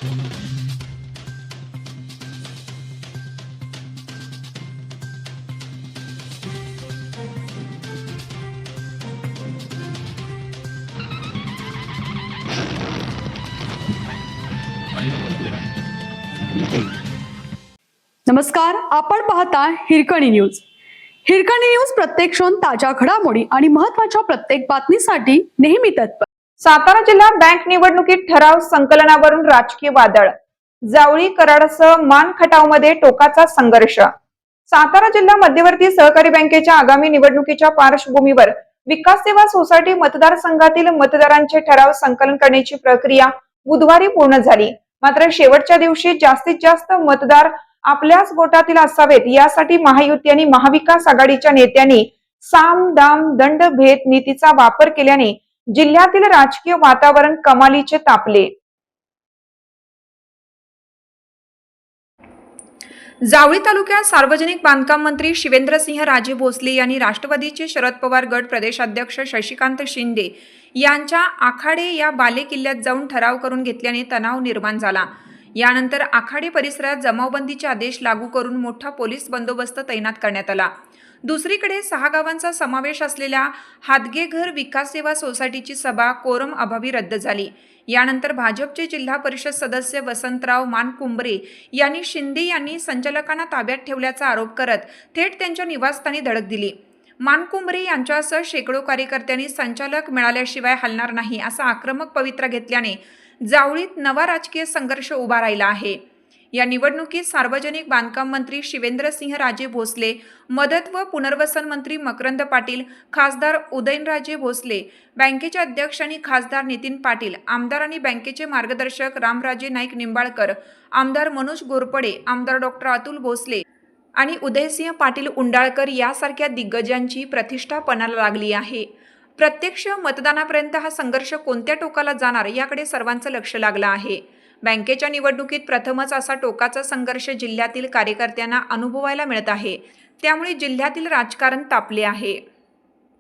नमस्कार, आपण पाहता हिरकणी न्यूज. हिरकणी न्यूज प्रत्येक क्षण ताज्या घडामोडी आणि महत्त्वाच्या प्रत्येक बातमीसाठी नेहमी तत्पर. सातारा जिल्हा बँक निवडणुकीत ठराव संकलनावरून राजकीय वादळ. जावळी कराडसह मान खटावमध्ये टोकाचा संघर्ष. सातारा जिल्हा मध्यवर्ती सहकारी बँकेच्या आगामी निवडणुकीच्या पार्श्वभूमीवर विकास सेवा सोसायटी मतदारसंघातील मतदारांचे ठराव संकलन करण्याची प्रक्रिया बुधवारी पूर्ण झाली. मात्र शेवटच्या दिवशी जास्तीत जास्त मतदार आपल्याच गोटातील असावेत यासाठी महायुती आणि महाविकास आघाडीच्या नेत्यांनी साम दाम दंड भेद नीतीचा वापर केल्याने जिल्ह्यातील राजकीय वातावरण कमालीचे तापले. जावळी तालुक्यात सार्वजनिक बांधकाम मंत्री शिवेंद्रसिंहराजे भोसले यांनी राष्ट्रवादीचे शरद पवार गट प्रदेशाध्यक्ष शशिकांत शिंदे यांच्या आखाडे या बालेकिल्ल्यात जाऊन ठराव करून घेतल्याने तणाव निर्माण झाला. यानंतर आखाडे परिसरात जमावबंदीचे आदेश लागू करून मोठा पोलीस बंदोबस्त तैनात करण्यात आला. दुसरीकडे 6 गावांचा समावेश असलेल्या हादगेघर विकास सेवा सोसायटीची सभा कोरम अभावी रद्द झाली. यानंतर भाजपचे जिल्हा परिषद सदस्य वसंतराव मानकुंबरे यांनी शिंदे यांनी संचालकांना ताब्यात ठेवल्याचा आरोप करत थेट त्यांच्या निवासस्थानी धडक दिली. मानकुंबरे यांच्यासह शेकडो कार्यकर्त्यांनी संचालक मिळाल्याशिवाय हलणार नाही असा आक्रमक पवित्रा घेतल्याने जावळीत नवा राजकीय संघर्ष उभा राहिला आहे. या निवडणुकीत सार्वजनिक बांधकाम मंत्री शिवेंद्रसिंहराजे भोसले, मदत व पुनर्वसन मंत्री मकरंद पाटील, खासदार उदयनराजे भोसले, बँकेचे अध्यक्ष आणि खासदार नितीन पाटील, आमदार आणि बँकेचे मार्गदर्शक रामराजे नाईक निंबाळकर, आमदार मनोज घोरपडे, आमदार डॉक्टर अतुल भोसले आणि उदयसिंह पाटील उंडाळकर यासारख्या दिग्गजांची प्रतिष्ठा पणाला लागली आहे. प्रत्यक्ष मतदानापर्यंत हा संघर्ष कोणत्या टोकाला जाणार याकडे सर्वांचं लक्ष लागलं आहे. बँकेच्या निवडणुकीत प्रथमच असा टोकाचा संघर्ष जिल्ह्यातील कार्यकर्त्यांना अनुभवायला मिळत आहे. त्यामुळे जिल्ह्यातील राजकारण तापले आहे.